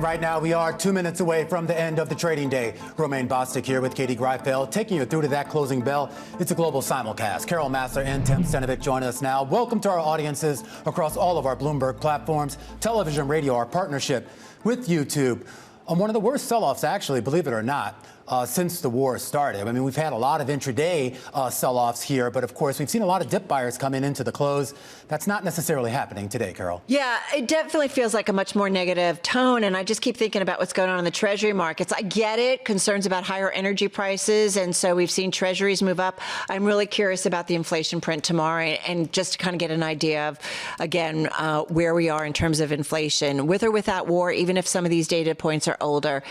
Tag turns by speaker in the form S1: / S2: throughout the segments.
S1: And right now, we are 2 minutes away from the end of the trading day. Romaine Bostick here with Katie Greifeld, taking you through to that closing bell. It's a global simulcast. Carol Massar and Tim Stenovec join us now. Welcome to our audiences across all of our Bloomberg platforms, television, radio, our partnership with YouTube. One of the worst sell-offs, actually, believe it or not, since the war started. I mean, we've had a lot of intraday sell-offs here, but of course, we've seen a lot of dip buyers come in into the close. That's not necessarily happening today, Carol.
S2: Yeah, it definitely feels like a much more negative tone, and I just keep thinking about what's going on in the Treasury markets. I get it, concerns about higher energy prices, and so we've seen Treasuries move up. I'm really curious about the inflation print tomorrow, and just to kind of get an idea of, again, where we are in terms of inflation. With or without war, even if some of these data points are older,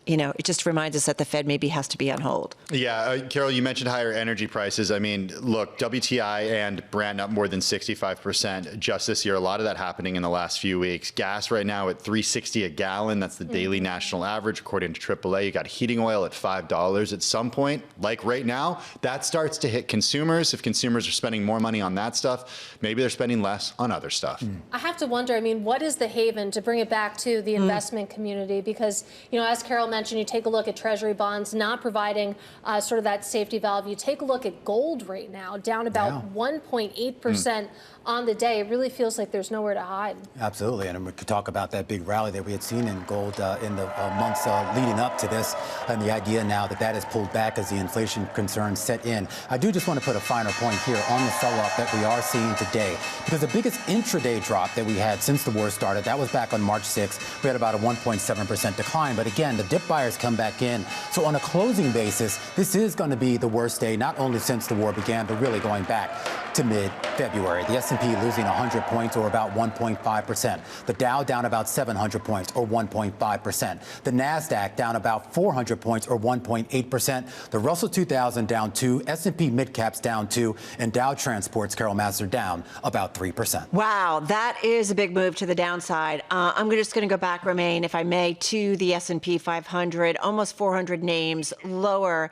S2: you know, it just reminds us that the Fed maybe has to be on hold.
S3: Yeah, Carol, you mentioned higher energy prices. I mean, look, WTI and Brent up more than 65% just this year. A lot of that happening in the last few weeks. Gas right now at $3.60 a gallon. That's the daily national average, according to AAA. You got heating oil at $5. At some point, like right now, that starts to hit consumers. If consumers are spending more money on that stuff, maybe they're spending less on other stuff.
S4: I have to wonder, I mean, what is the haven to bring it back to the investment community? Because, you know, as Carol mentioned, you take a look at Treasury bonds not providing sort of that safety valve. You take a look at gold right now, down about 1.8% on the day. It really feels like there's nowhere to hide.
S1: Absolutely, and we could talk about that big rally that we had seen in gold in the months leading up to this, and the idea now that that is pulled back as the inflation concerns set in. I do just want to put a finer point here on the sell-off that we are seeing today, because the biggest intraday drop that we had since the war started, that was back on March 6th. We had about a 1.7% decline, but again, the dip buyers come back in. So on a closing basis, this is going to be the worst day, not only since the war began, but really going back to mid-February. The S&P losing 100 points, or about 1.5%. The Dow down about 700 points, or 1.5%. The NASDAQ down about 400 points, or 1.8%. The Russell 2000 down 2, S&P mid-caps down 2, and Dow Transports, Carol Massar, down about 3%.
S2: Wow, that is a big move to the downside. I'm just going to go back, Romaine, if I may, to the S&P 500, almost 400 names lower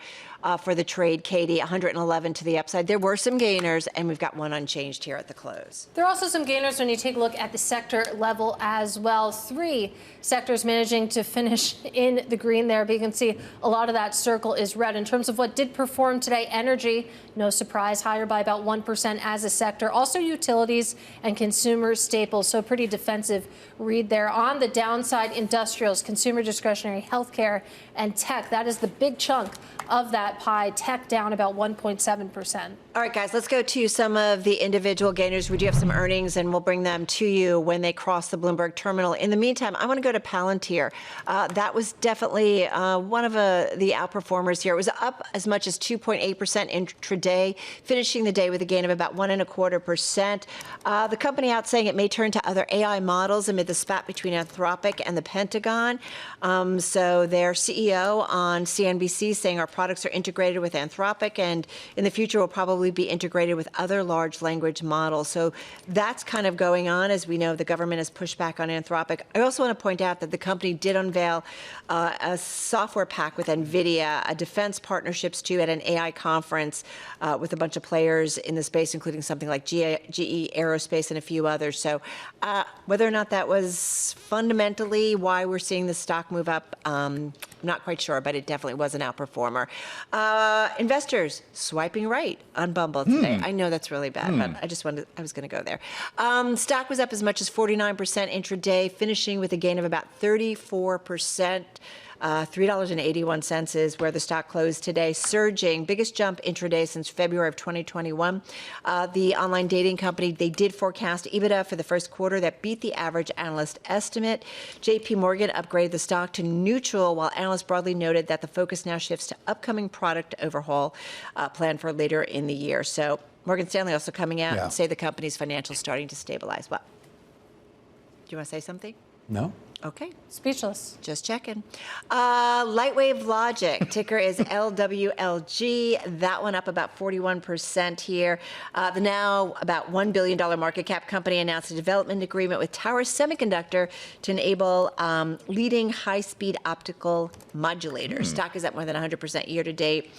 S2: for the trade, Katie, 111 to the upside. There were some gainers, and we've got one unchanged here at the close.
S4: There are also some gainers when you take a look at the sector level as well. 3 sectors managing to finish in the green there, but you can see a lot of that circle is red. In terms of what did perform today, energy, no surprise, higher by about 1% as a sector. Also utilities and consumer staples, so pretty defensive read there. On the downside, industrials, consumer discretionary, healthcare, and tech. That is the big chunk of that pie. Tech down about 1.7%.
S2: All right, guys, let's go to some of the individual gainers. We do have some earnings, and we'll bring them to you when they cross the Bloomberg terminal. In the meantime, I want to go to Palantir. That was definitely one of the outperformers here. It was up as much as 2.8% intraday, finishing the day with a gain of about 1.25%. The company out saying it may turn to other AI models amid the spat between Anthropic and the Pentagon. So their CEO on CNBC saying our products are integrated with Anthropic, and in the future will probably be integrated with other large language models. So that's kind of going on. As we know, the government has pushed back on Anthropic. I also want to point out that the company did unveil a software pack with NVIDIA, a defense partnerships too at an AI conference with a bunch of players in the space, including something like GE Aerospace and a few others. So whether or not that was fundamentally why we're seeing the stock move up, I'm not quite sure, but it definitely was an outperformer. Investors swiping right on Bumble today. I know that's really bad, but I was going to go there. Stock was up as much as 49% intraday, finishing with a gain of about 34%. $3.81 is where the stock closed today, surging, biggest jump intraday since February of 2021. The online dating company, they did forecast EBITDA for the first quarter that beat the average analyst estimate. JP Morgan upgraded the stock to neutral, while analysts broadly noted that the focus now shifts to upcoming product overhaul planned for later in the year. So Morgan Stanley also coming out and say the company's financials starting to stabilize. What? Do you want to say something?
S1: No.
S2: Okay.
S4: Speechless.
S2: Just checking. Lightwave Logic, ticker is LWLG. That one up about 41% here. The now about $1 billion market cap company announced a development agreement with Tower Semiconductor to enable leading high-speed optical modulators. Stock is up more than 100% year to date.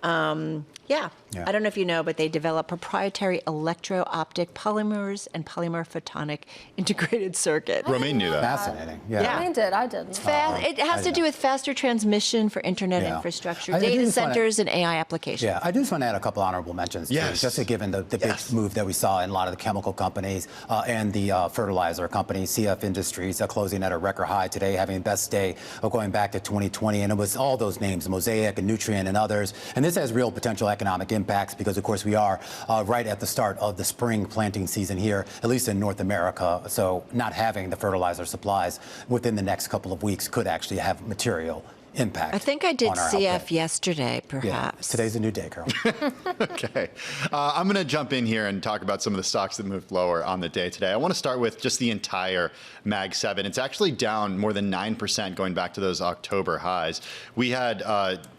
S2: Yeah, I don't know if you know, but they develop proprietary electro-optic polymers and polymer photonic integrated circuit.
S3: Romaine knew that.
S1: Fascinating. Yeah.
S4: I didn't.
S2: It has to do with faster transmission for internet infrastructure, data centers, and AI applications.
S1: Yeah, I do just want to add a couple honorable mentions, too, just given the big move that we saw in a lot of the chemical companies and the fertilizer companies. CF Industries closing at a record high today, having the best day of going back to 2020. And it was all those names, Mosaic and Nutrien and others. And this has real potential economic impacts because, of course, we are right at the start of the spring planting season here, at least in North America. So not having the fertilizer supplies within the next couple of weeks could actually have material impact.
S2: I think I did CF yesterday, perhaps.
S1: Yeah, today's a new day, Carol.
S3: Okay. I'm going to jump in here and talk about some of the stocks that moved lower on the day today. I want to start with just the entire Mag 7. It's actually down more than 9% going back to those October highs. We had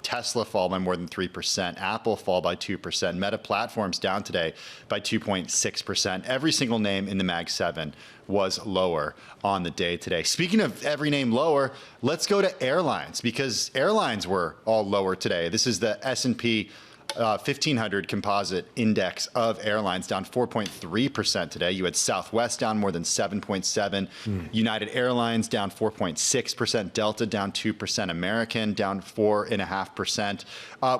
S3: Tesla fall by more than 3%, Apple fall by 2%, Meta Platforms down today by 2.6%. Every single name in the Mag 7 was lower on the day today. Speaking of every name lower, let's go to airlines because airlines were all lower today. This is the S&P 1500 composite index of airlines down 4.3% today. You had Southwest down more than 7.7%, United Airlines down 4.6%, Delta down 2%, American down 4.5%.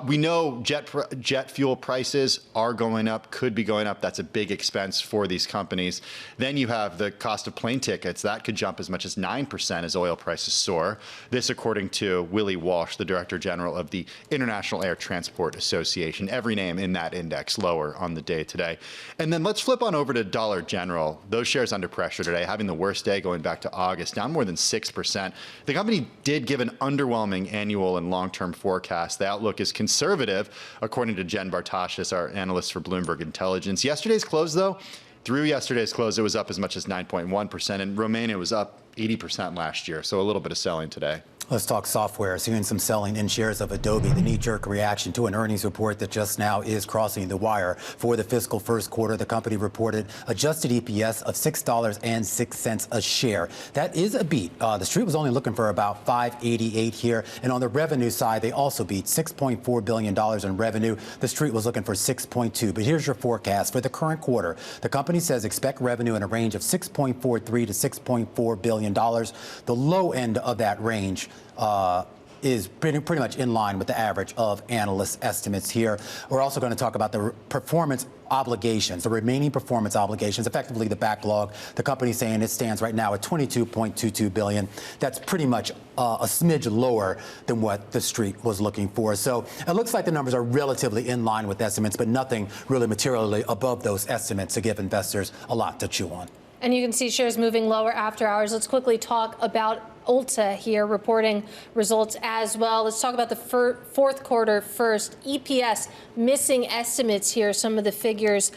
S3: We know jet fuel prices are going up, could be going up. That's a big expense for these companies. Then you have the cost of plane tickets. That could jump as much as 9% as oil prices soar. This according to Willie Walsh, the Director General of the International Air Transport Association. Every name in that index lower on the day today. And then let's flip on over to Dollar General. Those shares under pressure today, having the worst day going back to August, down more than 6%. The company did give an underwhelming annual and long-term forecast. The outlook is conservative, according to Jen Bartashis, our analyst for Bloomberg Intelligence. Yesterday's close, though, through yesterday's close, it was up as much as 9.1%, and Romaine, it was up 80% last year, so a little bit of selling today.
S1: Let's talk software. Seeing some selling in shares of Adobe, the knee-jerk reaction to an earnings report that just now is crossing the wire. For the fiscal first quarter, the company reported adjusted EPS of $6.06 a share. That is a beat. The street was only looking for about $5.88 here. And on the revenue side, they also beat $6.4 billion in revenue. The street was looking for $6.2. But here's your forecast for the current quarter. The company says expect revenue in a range of $6.43 to $6.4 billion. The low end of that range is pretty much in line with the average of analyst estimates here. We're also going to talk about the performance obligations, the remaining performance obligations, effectively the backlog. The company's saying it stands right now at $22.22 billion. That's pretty much a smidge lower than what the street was looking for. So it looks like the numbers are relatively in line with estimates, but nothing really materially above those estimates to give investors a lot to chew on.
S4: And you can see shares moving lower after hours. Let's quickly talk about Ulta here reporting results as well. Let's talk about the fourth quarter first. EPS missing estimates here, some of the figures.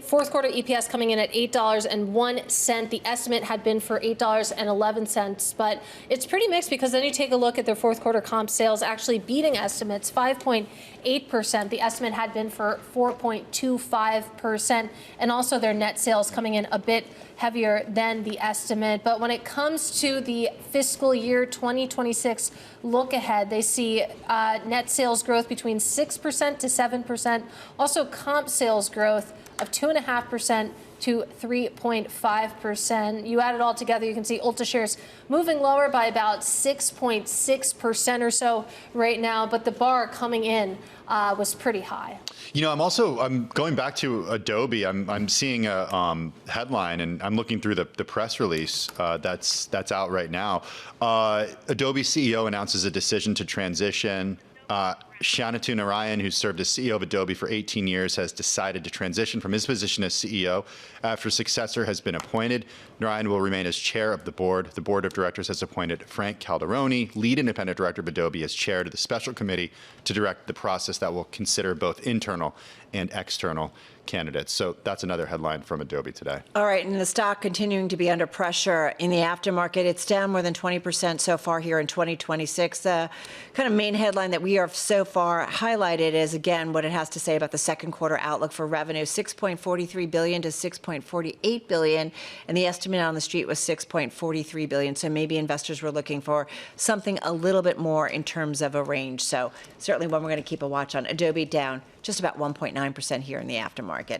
S4: Fourth quarter EPS coming in at $8.01. The estimate had been for $8.11, but it's pretty mixed because then you take a look at their fourth quarter comp sales actually beating estimates, 5.8%. The estimate had been for 4.25%, and also their net sales coming in a bit heavier than the estimate. But when it comes to the fiscal year 2026 look ahead, they see net sales growth between 6% to 7%, also comp sales growth of 2.5% to 3.5%. You add it all together, you can see Ulta shares moving lower by about 6.6% or so right now, but the bar coming in was pretty high.
S3: You know, I'm going back to Adobe. I'm seeing a headline, and I'm looking through the press release that's out right now. Adobe CEO announces a decision to transition. Shantanu Narayan, who served as CEO of Adobe for 18 years, has decided to transition from his position as CEO after a successor has been appointed. Narayan will remain as chair of the board. The board of directors has appointed Frank Calderoni, lead independent director of Adobe, as chair to the special committee to direct the process that will consider both internal and external candidates. So that's another headline from Adobe today.
S2: All right, and the stock continuing to be under pressure in the aftermarket. It's down more than 20% so far here in 2026. The kind of main headline that we are so far highlighted is, again, what it has to say about the second quarter outlook for revenue, $6.43 billion to $6.48 billion, and the estimate on the street was $6.43 billion. So maybe investors were looking for something a little bit more in terms of a range. So certainly one we're going to keep a watch on. Adobe down just about 1.9% here in the aftermarket.